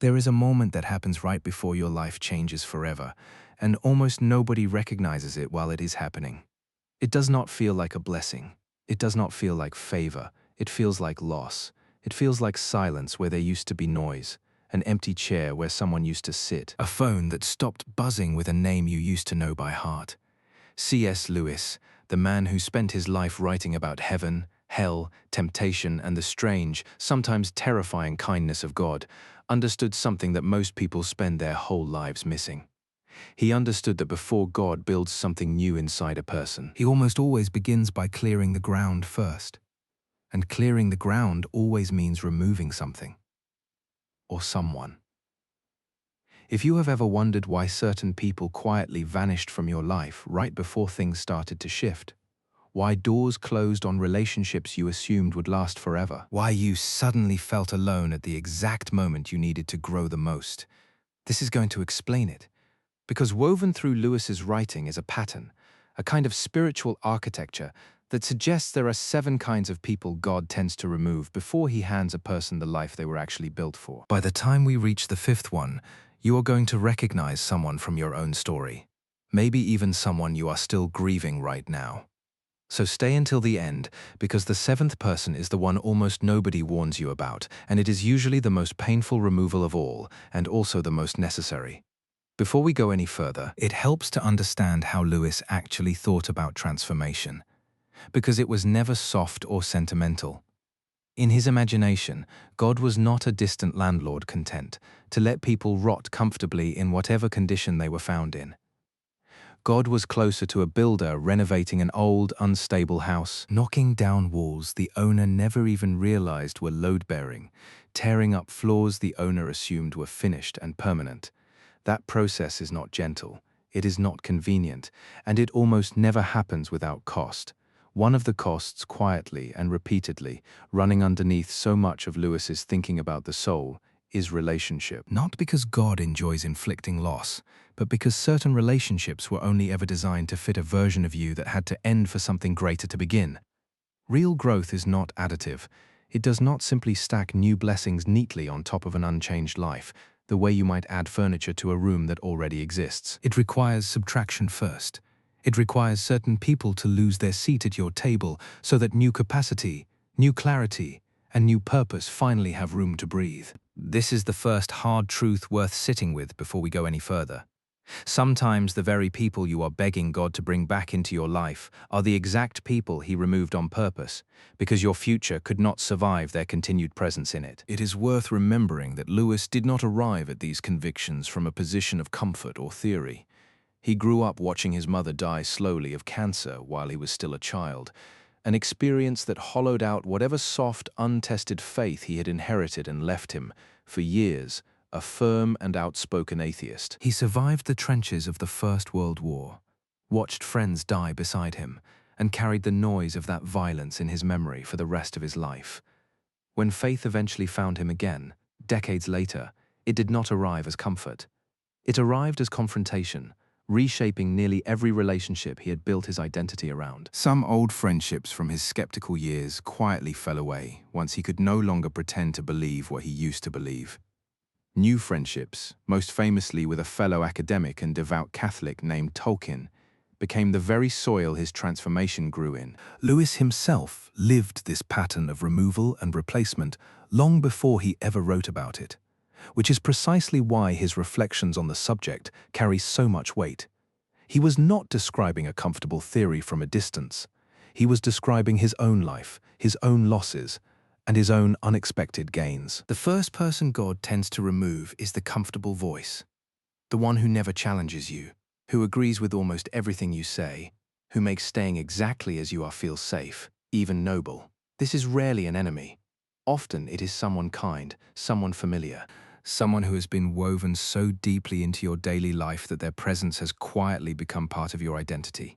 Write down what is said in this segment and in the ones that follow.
There is a moment that happens right before your life changes forever, and almost nobody recognizes it while it is happening. It does not feel like a blessing. It does not feel like favor. It feels like loss. It feels like silence where there used to be noise, an empty chair where someone used to sit, a phone that stopped buzzing with a name you used to know by heart. C.S. Lewis, the man who spent his life writing about heaven, hell, temptation, and the strange, sometimes terrifying kindness of God, understood something that most people spend their whole lives missing. He understood that before God builds something new inside a person, he almost always begins by clearing the ground first. And clearing the ground always means removing something. Or someone. If you have ever wondered why certain people quietly vanished from your life right before things started to shift, why doors closed on relationships you assumed would last forever, why you suddenly felt alone at the exact moment you needed to grow the most, this is going to explain it. Because woven through Lewis's writing is a pattern, a kind of spiritual architecture that suggests there are 7 kinds of people God tends to remove before he hands a person the life they were actually built for. By the time we reach the 5th one, you are going to recognize someone from your own story, maybe even someone you are still grieving right now. So stay until the end, because the 7th person is the one almost nobody warns you about, and it is usually the most painful removal of all, and also the most necessary. Before we go any further, it helps to understand how Lewis actually thought about transformation, because it was never soft or sentimental. In his imagination, God was not a distant landlord content to let people rot comfortably in whatever condition they were found in. God was closer to a builder renovating an old, unstable house, knocking down walls the owner never even realized were load-bearing, tearing up floors the owner assumed were finished and permanent. That process is not gentle, it is not convenient, and it almost never happens without cost. One of the costs, quietly and repeatedly, running underneath so much of Lewis's thinking about the soul, is relationship. Not because God enjoys inflicting loss, but because certain relationships were only ever designed to fit a version of you that had to end for something greater to begin. Real growth is not additive. It does not simply stack new blessings neatly on top of an unchanged life, the way you might add furniture to a room that already exists. It requires subtraction first. It requires certain people to lose their seat at your table so that new capacity, new clarity, and new purpose finally have room to breathe. This is the first hard truth worth sitting with before we go any further. Sometimes the very people you are begging God to bring back into your life are the exact people He removed on purpose, because your future could not survive their continued presence in it. It is worth remembering that Lewis did not arrive at these convictions from a position of comfort or theory. He grew up watching his mother die slowly of cancer while he was still a child, an experience that hollowed out whatever soft, untested faith he had inherited and left him, for years, a firm and outspoken atheist. He survived the trenches of the First World War, watched friends die beside him, and carried the noise of that violence in his memory for the rest of his life. When faith eventually found him again, decades later, it did not arrive as comfort. It arrived as confrontation, reshaping nearly every relationship he had built his identity around. Some old friendships from his skeptical years quietly fell away once he could no longer pretend to believe what he used to believe. New friendships, most famously with a fellow academic and devout Catholic named Tolkien, became the very soil his transformation grew in. Lewis himself lived this pattern of removal and replacement long before he ever wrote about it, which is precisely why his reflections on the subject carry so much weight. He was not describing a comfortable theory from a distance. He was describing his own life, his own losses, and his own unexpected gains. The first person God tends to remove is the comfortable voice, the one who never challenges you, who agrees with almost everything you say, who makes staying exactly as you are feel safe, even noble. This is rarely an enemy. Often it is someone kind, someone familiar, someone who has been woven so deeply into your daily life that their presence has quietly become part of your identity.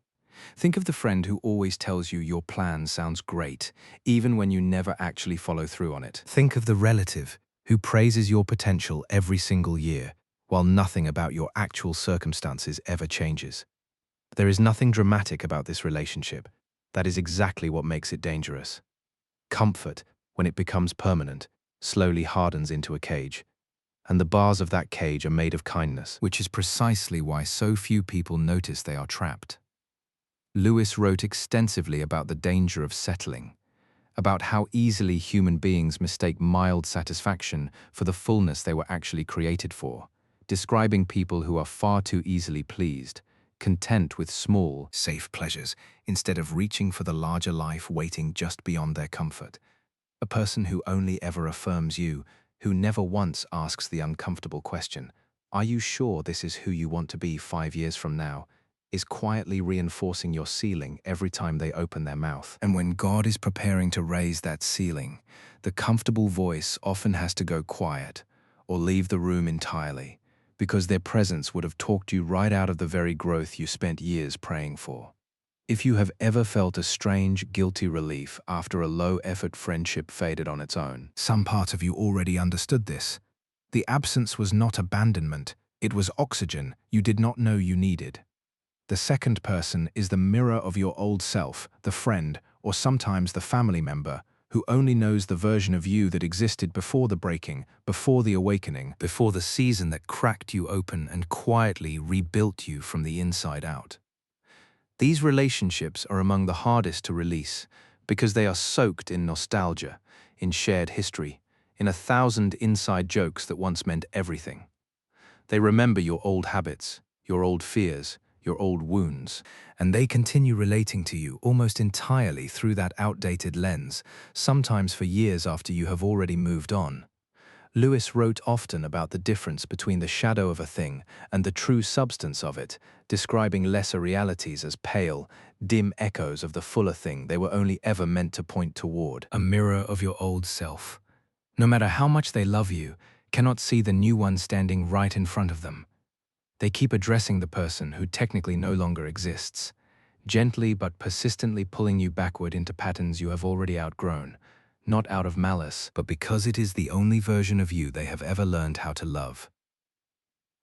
Think of the friend who always tells you your plan sounds great, even when you never actually follow through on it. Think of the relative who praises your potential every single year, while nothing about your actual circumstances ever changes. There is nothing dramatic about this relationship. That is exactly what makes it dangerous. Comfort, when it becomes permanent, slowly hardens into a cage. And the bars of that cage are made of kindness, which is precisely why so few people notice they are trapped. Lewis wrote extensively about the danger of settling, about how easily human beings mistake mild satisfaction for the fullness they were actually created for, describing people who are far too easily pleased, content with small, safe pleasures, instead of reaching for the larger life waiting just beyond their comfort. A person who only ever affirms you, who never once asks the uncomfortable question, "Are you sure this is who you want to be 5 years from now?" is quietly reinforcing your ceiling every time they open their mouth. And when God is preparing to raise that ceiling, the comfortable voice often has to go quiet or leave the room entirely, because their presence would have talked you right out of the very growth you spent years praying for. If you have ever felt a strange, guilty relief after a low-effort friendship faded on its own, some part of you already understood this. The absence was not abandonment, it was oxygen you did not know you needed. The second person is the mirror of your old self, the friend, or sometimes the family member, who only knows the version of you that existed before the breaking, before the awakening, before the season that cracked you open and quietly rebuilt you from the inside out. These relationships are among the hardest to release because they are soaked in nostalgia, in shared history, in 1,000 inside jokes that once meant everything. They remember your old habits, your old fears, your old wounds, and they continue relating to you almost entirely through that outdated lens, sometimes for years after you have already moved on. Lewis wrote often about the difference between the shadow of a thing and the true substance of it, describing lesser realities as pale, dim echoes of the fuller thing they were only ever meant to point toward. A mirror of your old self. No matter how much they love you, cannot see the new one standing right in front of them. They keep addressing the person who technically no longer exists, gently but persistently pulling you backward into patterns you have already outgrown, not out of malice, but because it is the only version of you they have ever learned how to love.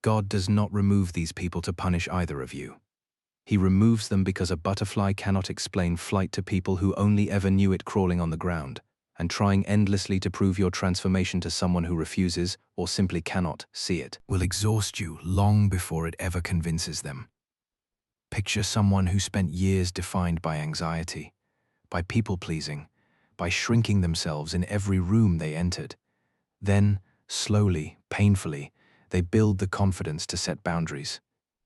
God does not remove these people to punish either of you. He removes them because a butterfly cannot explain flight to people who only ever knew it crawling on the ground, and trying endlessly to prove your transformation to someone who refuses or simply cannot see it will exhaust you long before it ever convinces them. Picture someone who spent years defined by anxiety, by people-pleasing, by shrinking themselves in every room they entered. Then, slowly, painfully, they build the confidence to set boundaries,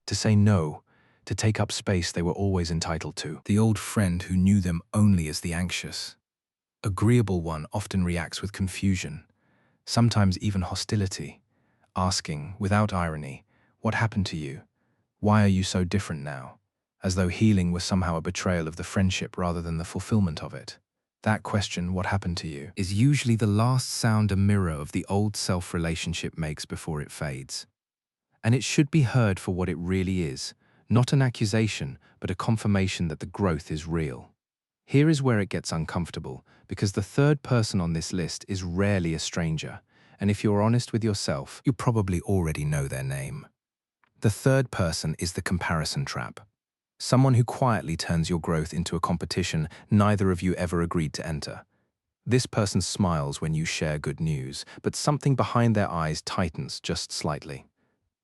to say no, to take up space they were always entitled to. The old friend who knew them only as the anxious, agreeable one often reacts with confusion, sometimes even hostility, asking, without irony, "What happened to you? Why are you so different now?" As though healing was somehow a betrayal of the friendship rather than the fulfillment of it. That question, "What happened to you?" is usually the last sound a mirror of the old self relationship makes before it fades. And it should be heard for what it really is, not an accusation, but a confirmation that the growth is real. Here is where it gets uncomfortable, because the third person on this list is rarely a stranger, and if you're honest with yourself, you probably already know their name. The third person is the comparison trap. Someone who quietly turns your growth into a competition neither of you ever agreed to enter. This person smiles when you share good news, but something behind their eyes tightens just slightly.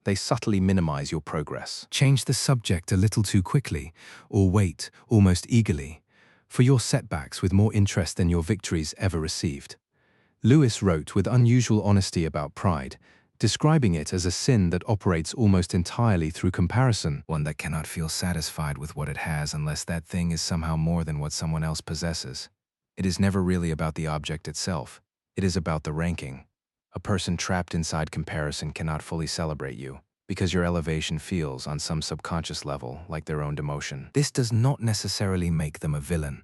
They subtly minimize your progress, change the subject a little too quickly, or wait, almost eagerly, for your setbacks with more interest than your victories ever received. Lewis wrote with unusual honesty about pride, describing it as a sin that operates almost entirely through comparison, one that cannot feel satisfied with what it has unless that thing is somehow more than what someone else possesses. It is never really about the object itself. It is about the ranking. A person trapped inside comparison cannot fully celebrate you, because your elevation feels, on some subconscious level, like their own demotion. This does not necessarily make them a villain.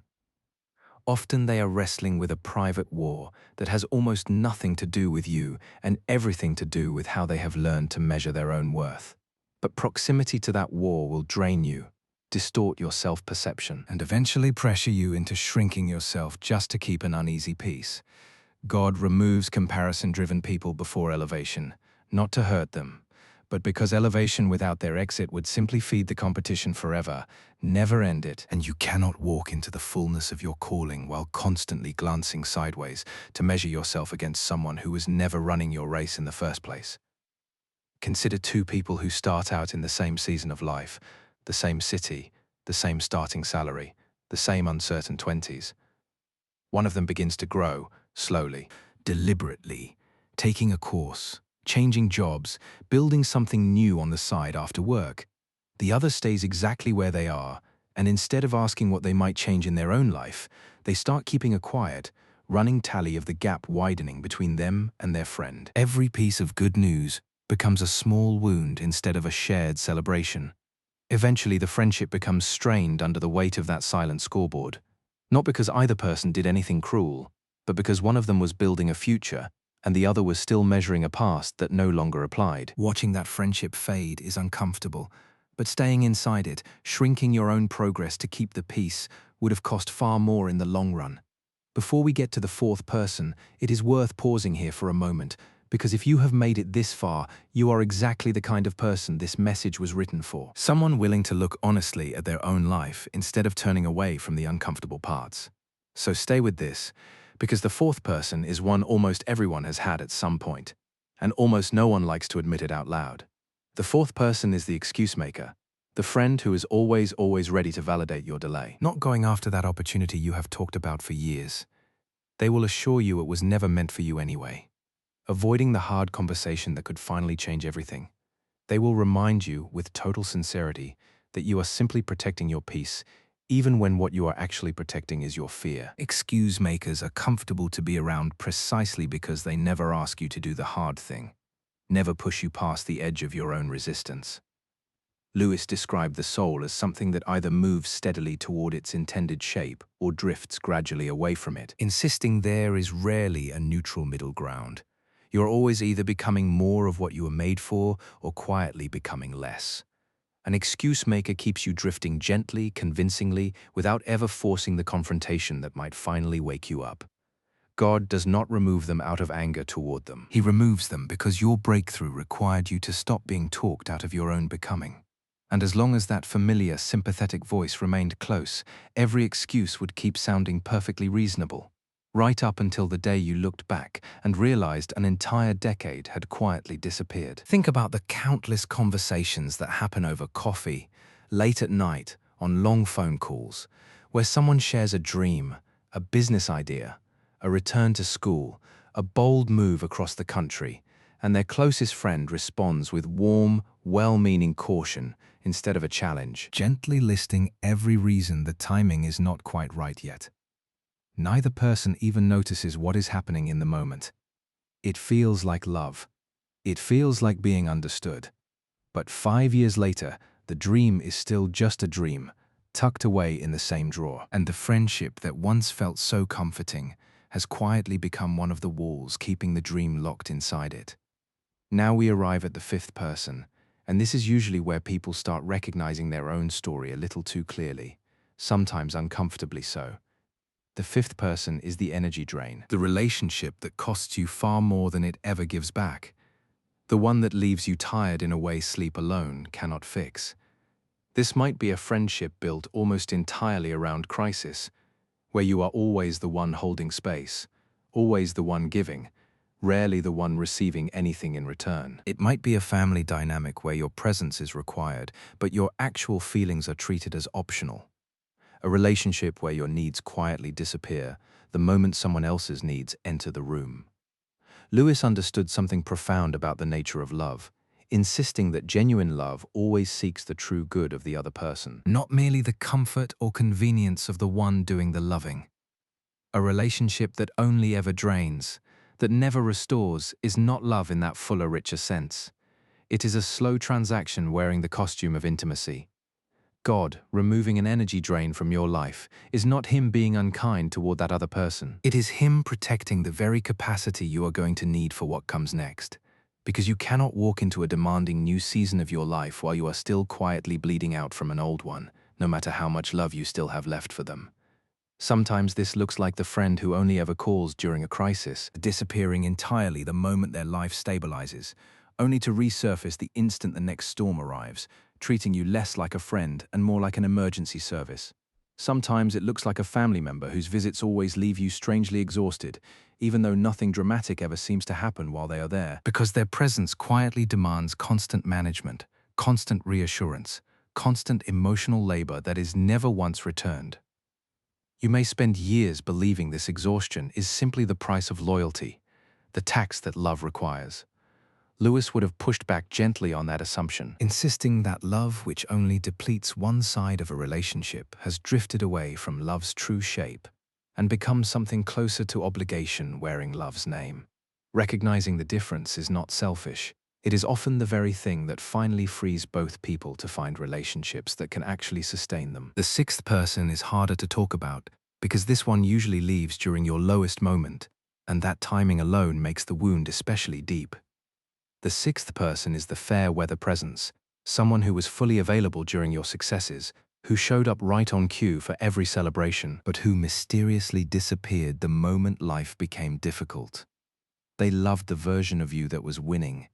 Often they are wrestling with a private war that has almost nothing to do with you and everything to do with how they have learned to measure their own worth. But proximity to that war will drain you, distort your self-perception, and eventually pressure you into shrinking yourself just to keep an uneasy peace. God removes comparison-driven people before elevation, not to hurt them, but because elevation without their exit would simply feed the competition forever, never end it. And you cannot walk into the fullness of your calling while constantly glancing sideways to measure yourself against someone who was never running your race in the first place. Consider two people who start out in the same season of life, the same city, the same starting salary, the same uncertain 20s. One of them begins to grow, slowly, deliberately, taking a course, changing jobs, building something new on the side after work. The other stays exactly where they are, and instead of asking what they might change in their own life, they start keeping a quiet, running tally of the gap widening between them and their friend. Every piece of good news becomes a small wound instead of a shared celebration. Eventually, the friendship becomes strained under the weight of that silent scoreboard. Not because either person did anything cruel, but because one of them was building a future and the other was still measuring a past that no longer applied. Watching that friendship fade is uncomfortable, but staying inside it, shrinking your own progress to keep the peace, would have cost far more in the long run. Before we get to the fourth person, it is worth pausing here for a moment, because if you have made it this far, you are exactly the kind of person this message was written for. Someone willing to look honestly at their own life instead of turning away from the uncomfortable parts. So stay with this, because the fourth person is one almost everyone has had at some point, and almost no one likes to admit it out loud. The fourth person is the excuse maker, the friend who is always ready to validate your delay, not going after that opportunity you have talked about for years. They will assure you it was never meant for you anyway, avoiding the hard conversation that could finally change everything. They will remind you with total sincerity that you are simply protecting your peace, even when what you are actually protecting is your fear. Excuse makers are comfortable to be around precisely because they never ask you to do the hard thing, never push you past the edge of your own resistance. Lewis described the soul as something that either moves steadily toward its intended shape or drifts gradually away from it, insisting there is rarely a neutral middle ground. You're always either becoming more of what you were made for or quietly becoming less. An excuse maker keeps you drifting gently, convincingly, without ever forcing the confrontation that might finally wake you up. God does not remove them out of anger toward them. He removes them because your breakthrough required you to stop being talked out of your own becoming. And as long as that familiar, sympathetic voice remained close, every excuse would keep sounding perfectly reasonable, right up until the day you looked back and realized an entire decade had quietly disappeared. Think about the countless conversations that happen over coffee, late at night, on long phone calls, where someone shares a dream, a business idea, a return to school, a bold move across the country, and their closest friend responds with warm, well-meaning caution instead of a challenge, gently listing every reason the timing is not quite right yet. Neither person even notices what is happening in the moment. It feels like love. It feels like being understood. But 5 years later, the dream is still just a dream, tucked away in the same drawer. And the friendship that once felt so comforting has quietly become one of the walls keeping the dream locked inside it. Now we arrive at the fifth person, and this is usually where people start recognizing their own story a little too clearly, sometimes uncomfortably so. The fifth person is the energy drain, the relationship that costs you far more than it ever gives back, the one that leaves you tired in a way sleep alone cannot fix. This might be a friendship built almost entirely around crisis, where you are always the one holding space, always the one giving, rarely the one receiving anything in return. It might be a family dynamic where your presence is required, but your actual feelings are treated as optional. A relationship where your needs quietly disappear the moment someone else's needs enter the room. Lewis understood something profound about the nature of love, insisting that genuine love always seeks the true good of the other person, not merely the comfort or convenience of the one doing the loving. A relationship that only ever drains, that never restores, is not love in that fuller, richer sense. It is a slow transaction wearing the costume of intimacy. God, removing an energy drain from your life, is not Him being unkind toward that other person. It is Him protecting the very capacity you are going to need for what comes next. Because you cannot walk into a demanding new season of your life while you are still quietly bleeding out from an old one, no matter how much love you still have left for them. Sometimes this looks like the friend who only ever calls during a crisis, disappearing entirely the moment their life stabilizes, only to resurface the instant the next storm arrives, treating you less like a friend and more like an emergency service. Sometimes it looks like a family member whose visits always leave you strangely exhausted, even though nothing dramatic ever seems to happen while they are there, because their presence quietly demands constant management, constant reassurance, constant emotional labor that is never once returned. You may spend years believing this exhaustion is simply the price of loyalty, the tax that love requires. Lewis would have pushed back gently on that assumption, insisting that love which only depletes one side of a relationship has drifted away from love's true shape and become something closer to obligation wearing love's name. Recognizing the difference is not selfish. It is often the very thing that finally frees both people to find relationships that can actually sustain them. The sixth person is harder to talk about because this one usually leaves during your lowest moment, and that timing alone makes the wound especially deep. The sixth person is the fair weather presence, someone who was fully available during your successes, who showed up right on cue for every celebration, but who mysteriously disappeared the moment life became difficult. They loved the version of you that was winning.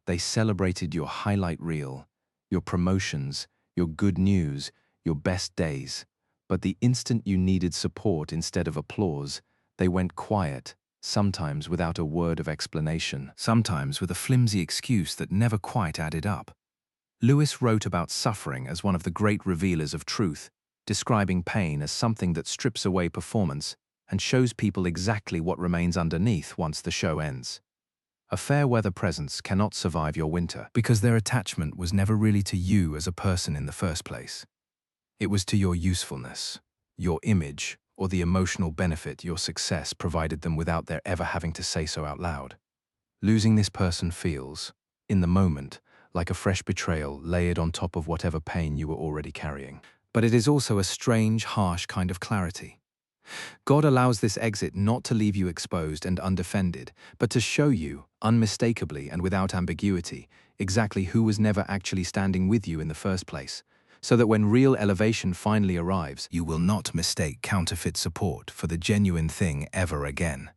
They celebrated your highlight reel, your promotions, your good news, your best days. But the instant you needed support instead of applause, they went quiet, sometimes without a word of explanation, sometimes with a flimsy excuse that never quite added up. Lewis wrote about suffering as one of the great revealers of truth, describing pain as something that strips away performance and shows people exactly what remains underneath once the show ends. A fair weather presence cannot survive your winter because their attachment was never really to you as a person in the first place. It was to your usefulness, your image, or the emotional benefit your success provided them without their ever having to say so out loud. Losing this person feels, in the moment, like a fresh betrayal layered on top of whatever pain you were already carrying. But it is also a strange, harsh kind of clarity. God allows this exit not to leave you exposed and undefended, but to show you, unmistakably and without ambiguity, exactly who was never actually standing with you in the first place, so that when real elevation finally arrives, you will not mistake counterfeit support for the genuine thing ever again.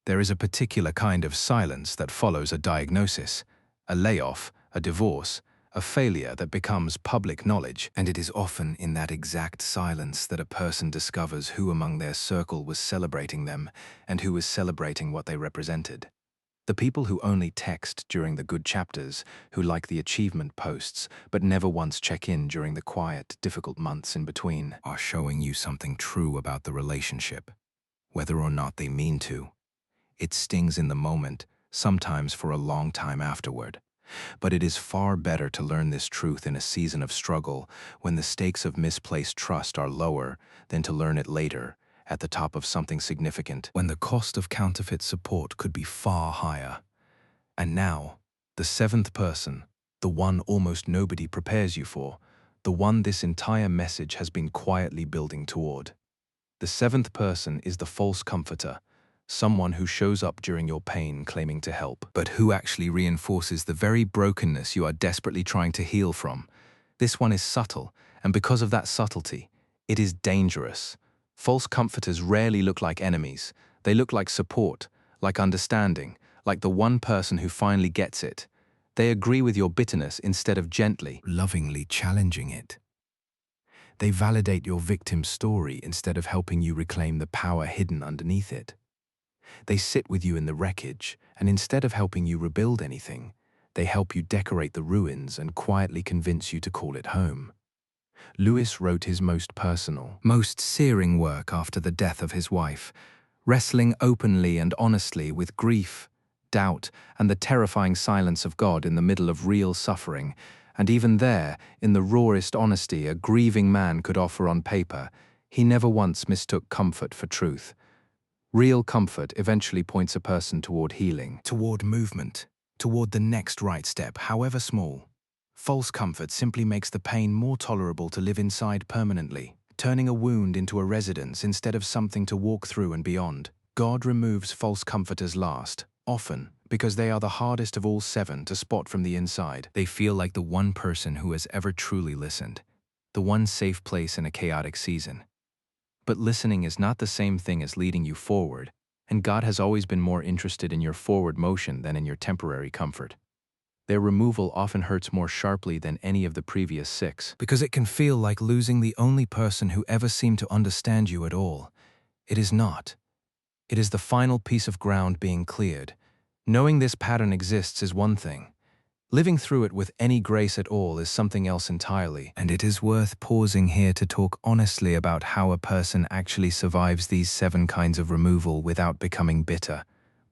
There is a particular kind of silence that follows a diagnosis, a layoff, a divorce, a failure that becomes public knowledge, and it is often in that exact silence that a person discovers who among their circle was celebrating them and who was celebrating what they represented. The people who only text during the good chapters, who like the achievement posts, but never once check in during the quiet, difficult months in between, are showing you something true about the relationship, whether or not they mean to. It stings in the moment, sometimes for a long time afterward. But it is far better to learn this truth in a season of struggle, when the stakes of misplaced trust are lower, than to learn it later, at the top of something significant, when the cost of counterfeit support could be far higher. And now, the seventh person, the one almost nobody prepares you for, the one this entire message has been quietly building toward. The seventh person is the false comforter, someone who shows up during your pain claiming to help, but who actually reinforces the very brokenness you are desperately trying to heal from. This one is subtle, and because of that subtlety, it is dangerous. False comforters rarely look like enemies. They look like support, like understanding, like the one person who finally gets it. They agree with your bitterness instead of gently, lovingly challenging it. They validate your victim's story instead of helping you reclaim the power hidden underneath it. They sit with you in the wreckage, and instead of helping you rebuild anything, they help you decorate the ruins and quietly convince you to call it home. Lewis wrote his most personal, most searing work after the death of his wife, wrestling openly and honestly with grief, doubt, and the terrifying silence of God in the middle of real suffering, and even there, in the rawest honesty a grieving man could offer on paper, he never once mistook comfort for truth. Real comfort eventually points a person toward healing, toward movement, toward the next right step, however small. False comfort simply makes the pain more tolerable to live inside permanently, turning a wound into a residence instead of something to walk through and beyond. God removes false comforters last, often, because they are the hardest of all seven to spot from the inside. They feel like the one person who has ever truly listened, the one safe place in a chaotic season. But listening is not the same thing as leading you forward, and God has always been more interested in your forward motion than in your temporary comfort. Their removal often hurts more sharply than any of the previous 6, because it can feel like losing the only person who ever seemed to understand you at all. It is not. It is the final piece of ground being cleared. Knowing this pattern exists is one thing. Living through it with any grace at all is something else entirely. And it is worth pausing here to talk honestly about how a person actually survives these 7 kinds of removal without becoming bitter,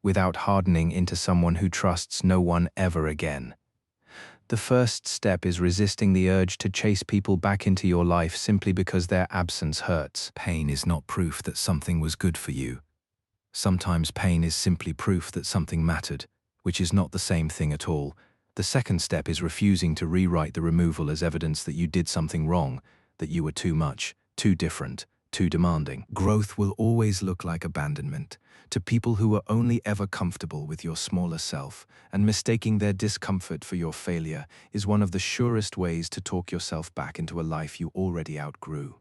without hardening into someone who trusts no one ever again. The first step is resisting the urge to chase people back into your life simply because their absence hurts. Pain is not proof that something was good for you. Sometimes pain is simply proof that something mattered, which is not the same thing at all. The second step is refusing to rewrite the removal as evidence that you did something wrong, that you were too much, too different, too demanding. Growth will always look like abandonment to people who are only ever comfortable with your smaller self, and mistaking their discomfort for your failure is one of the surest ways to talk yourself back into a life you already outgrew.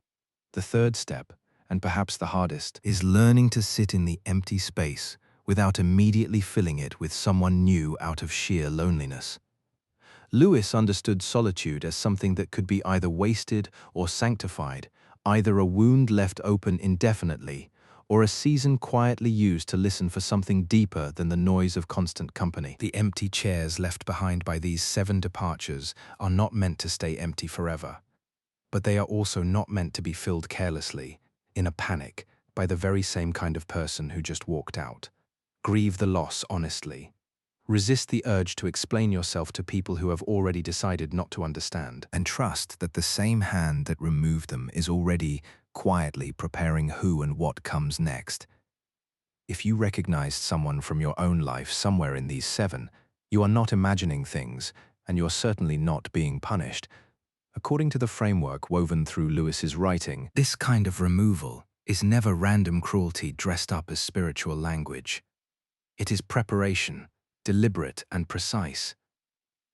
The third step, and perhaps the hardest, is learning to sit in the empty space without immediately filling it with someone new out of sheer loneliness. Lewis understood solitude as something that could be either wasted or sanctified, either a wound left open indefinitely, or a season quietly used to listen for something deeper than the noise of constant company. The empty chairs left behind by these 7 departures are not meant to stay empty forever. But they are also not meant to be filled carelessly, in a panic, by the very same kind of person who just walked out. Grieve the loss honestly. Resist the urge to explain yourself to people who have already decided not to understand. And trust that the same hand that removed them is already quietly preparing who and what comes next. If you recognized someone from your own life somewhere in these 7, you are not imagining things, and you're certainly not being punished. According to the framework woven through Lewis's writing, this kind of removal is never random cruelty dressed up as spiritual language. It is preparation, deliberate and precise.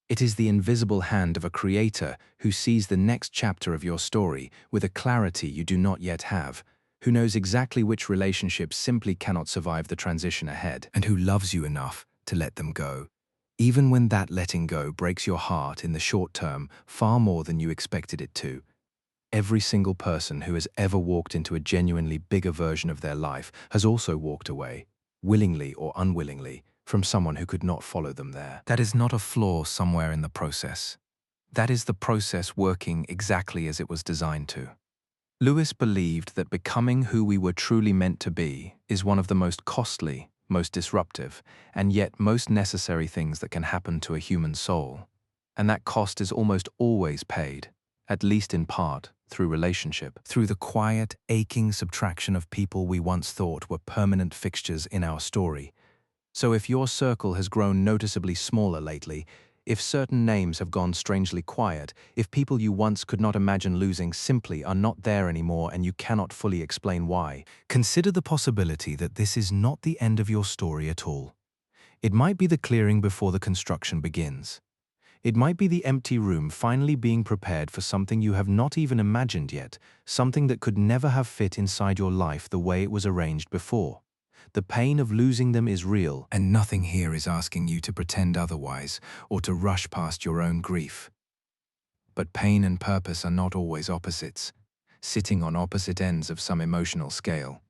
It is the invisible hand of a creator who sees the next chapter of your story with a clarity you do not yet have, who knows exactly which relationships simply cannot survive the transition ahead, and who loves you enough to let them go, even when that letting go breaks your heart in the short term far more than you expected it to. Every single person who has ever walked into a genuinely bigger version of their life has also walked away, willingly or unwillingly, from someone who could not follow them there. That is not a flaw somewhere in the process. That is the process working exactly as it was designed to. Lewis believed that becoming who we were truly meant to be is one of the most costly, most disruptive, and yet most necessary things that can happen to a human soul. And that cost is almost always paid, at least in part, through relationship, through the quiet, aching subtraction of people we once thought were permanent fixtures in our story. So if your circle has grown noticeably smaller lately, if certain names have gone strangely quiet, if people you once could not imagine losing simply are not there anymore and you cannot fully explain why, consider the possibility that this is not the end of your story at all. It might be the clearing before the construction begins. It might be the empty room finally being prepared for something you have not even imagined yet, something that could never have fit inside your life the way it was arranged before. The pain of losing them is real, and nothing here is asking you to pretend otherwise or to rush past your own grief. But pain and purpose are not always opposites, sitting on opposite ends of some emotional scale.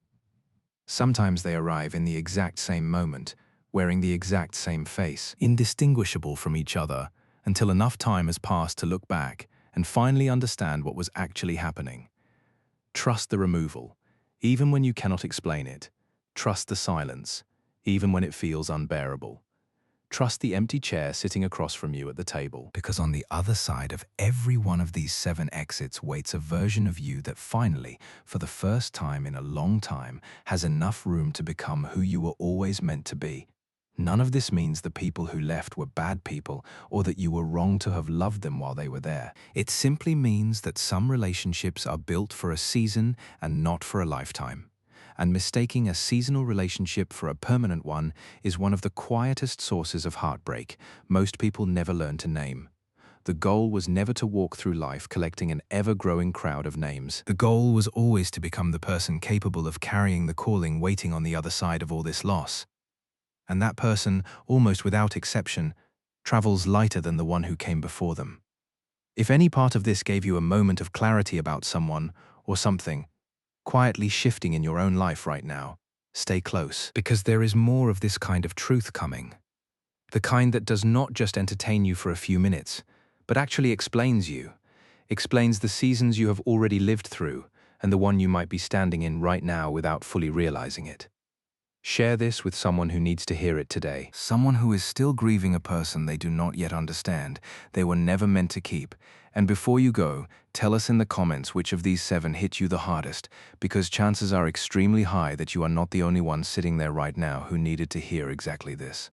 Sometimes they arrive in the exact same moment, wearing the exact same face, indistinguishable from each other, until enough time has passed to look back and finally understand what was actually happening. Trust the removal, even when you cannot explain it. Trust the silence, even when it feels unbearable. Trust the empty chair sitting across from you at the table, because on the other side of every one of these 7 exits waits a version of you that finally, for the first time in a long time, has enough room to become who you were always meant to be. None of this means the people who left were bad people or that you were wrong to have loved them while they were there. It simply means that some relationships are built for a season and not for a lifetime. And mistaking a seasonal relationship for a permanent one is one of the quietest sources of heartbreak most people never learn to name. The goal was never to walk through life collecting an ever-growing crowd of names. The goal was always to become the person capable of carrying the calling waiting on the other side of all this loss. And that person, almost without exception, travels lighter than the one who came before them. If any part of this gave you a moment of clarity about someone or something quietly shifting in your own life right now, stay close, because there is more of this kind of truth coming. The kind that does not just entertain you for a few minutes, but actually explains you, explains the seasons you have already lived through and the one you might be standing in right now without fully realizing it. Share this with someone who needs to hear it today. Someone who is still grieving a person they do not yet understand, they were never meant to keep. And before you go, tell us in the comments which of these 7 hit you the hardest, because chances are extremely high that you are not the only one sitting there right now who needed to hear exactly this.